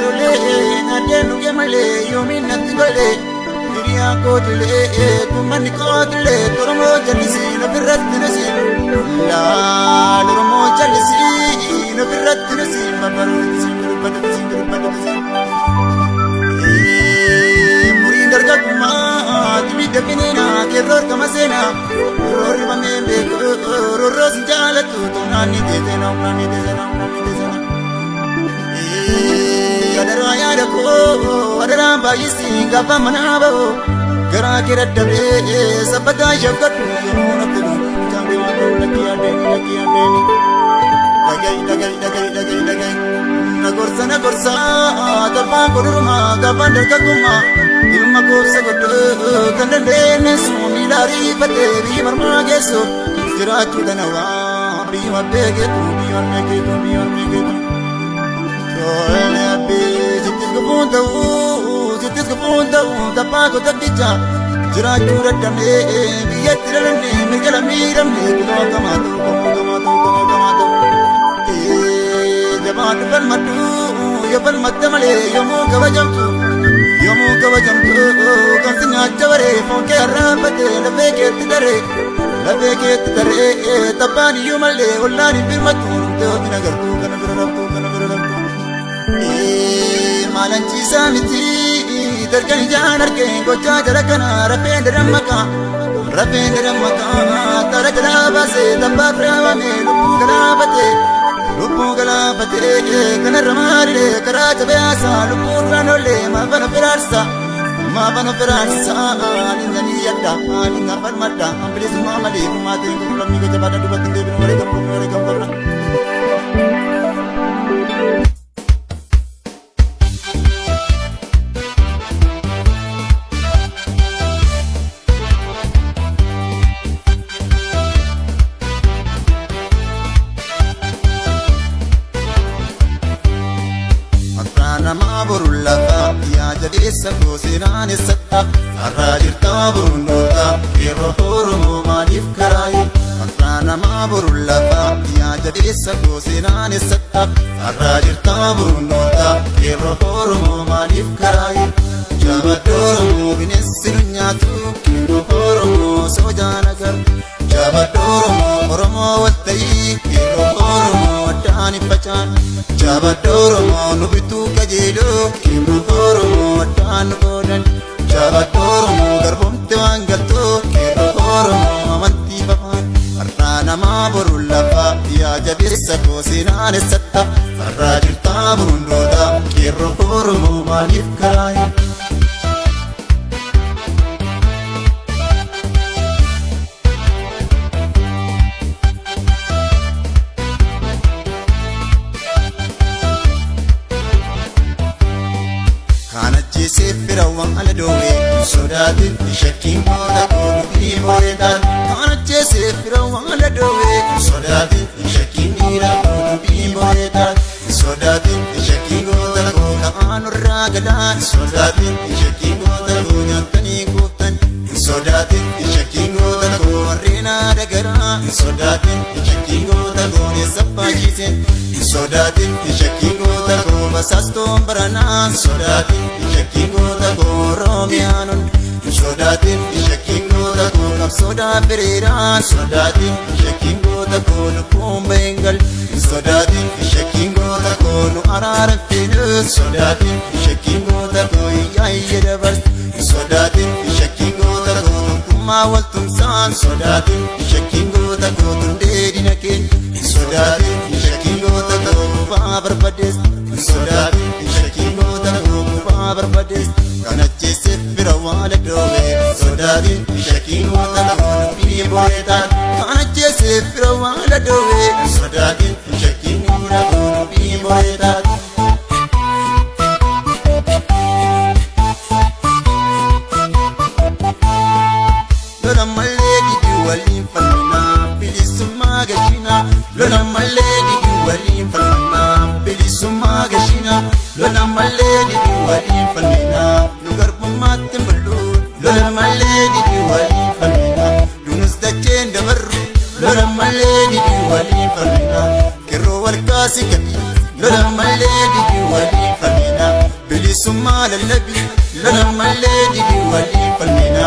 role nadie nu ke male yomi natti gole diriya ko dile tu mani ko dile toromo jalisi no birrat nasi la toromo jalisi no birrat nasi mabar nasi murin darga kuma tumi dabinina keror kamasena ror mamembe ror sinjalatu tonani dezena adara yaada ko adara bayisi gafa manaba gara kiraddabe sabata shakatu yonatu jambe wako lakiyade dagai nagorsa gaba goruma gaba dargaguma ilma ko sagodo kandale nesumi lari pate bi marma geso jiratu danawa bi mabege tu bi mege Sitis kepunta tapago tadija jiraju radane biyatirane mirgala miramne kulo kamato jaman ban matamale yomu kawajamtu kansinya jaware fonke arabate labeke tidare tabani yumalle wallani birmatu to binagartu kana birabtu malanchi samiti dargan janar ke gocha jarakana rapendra maka taragala base dabba prawa me lupu galabate kana ramare karaja beasa lupu ranole ma bana firarsa nindani yadda ninga farmata ambilis mamali mate kulam ni jabada dubatin de binore gam nama borullafa ya jadisa ko sinan satta arajir taburunda yero horumo malif karai nama borullafa ya jadisa ko sinan satta arajir taburunda yero horumo malif karai jabadoro binesirunya tu kiro horumo sojanagar jabadoro oromo wattai kiro horumo watani pacan jabadoro nubitu kajelo kiro horumo watan bodan jabadoro garbomte wangalto kiro horumo amanti papan artana ma borullafa ya jadisa ko sinan satta arrajir taburunda kiro horumo malif karai Sefirawan aladowe sodatin shakin moda ko bi moedan anache sefirawan aladowe sodatin shakin ira ko bi moedan sodatin shakin moda ko kanurra gadan sodatin shakin moda ko nyantani kutan sodatin shakin moda ko rena dagara sodatin shakin moda ko ne sapajisen sodatin shakin moda ko basasto barana sodatin Shakingoda ko Romianon Sodatin Shakingoda ko Kapsoda Pereira Sodatin Shakingoda ko Nukumbengal Sodatin Shakingoda ko Nu Ararapinu Sodatin Shakingoda ko Yayedabas Sodatin Shakingoda ko Kumawal Tumsan Sodatin Shakingoda ko Tundedinakin Sodatin Shakingoda ko Babarbades Sodatin Shakingoda ko Babarbades Kanache Sefirawan aladowe Sodatin Shakingoda ko bi moedan Kanache Sefirawan aladowe Sodatin Shakingoda ko bi moedan Lona maledi duwalin falmina bilisuma gashina Lona maledi duwalin falmina bilisuma gashina Lona maledi duwalin falmina lugar pumatin balu Lona maledi duwalin falmina dunus dachen dabaru Lona maledi duwalin falmina kero wal kasi kati lola malee didi walii falmina bilisummaa lallabi lola malee didi walii falmina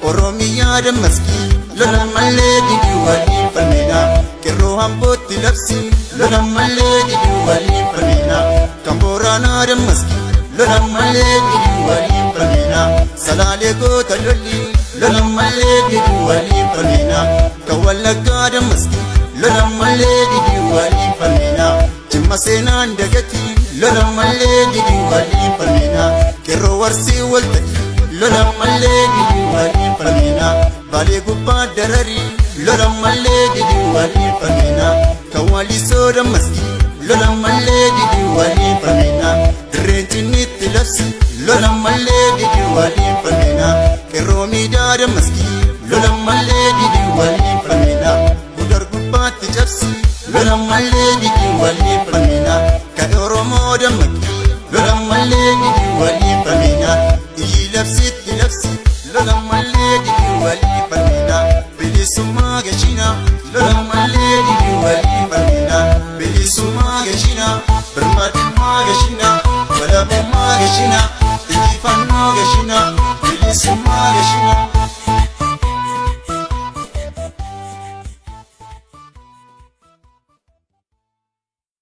Oromiyaa dammaskii lola malee didi walii falmina qeerroo hambootti labsi lola malee didi walii falmina kan Booranaa dammaskii lola malee didi walii falmina Salaalee goota lolli lola malee didi walii falmina kan Wallaggaa dammaskii lola malee didi walii falmina Jimma seenaan dagati lola malee didi walii falmina qeerroo warsii walta'i lola malee didi walii falmina Baalee gubbaa darari lola malee didi walii falmina kan Walisoo dammaskii lola malee didi walii falmina Dirreen Cinniitti labsi lola malee didi walii falmina qeerroo Miidaa dammaskii lola malee didi walii falmina Gudar gubbaatti cabsi lola malee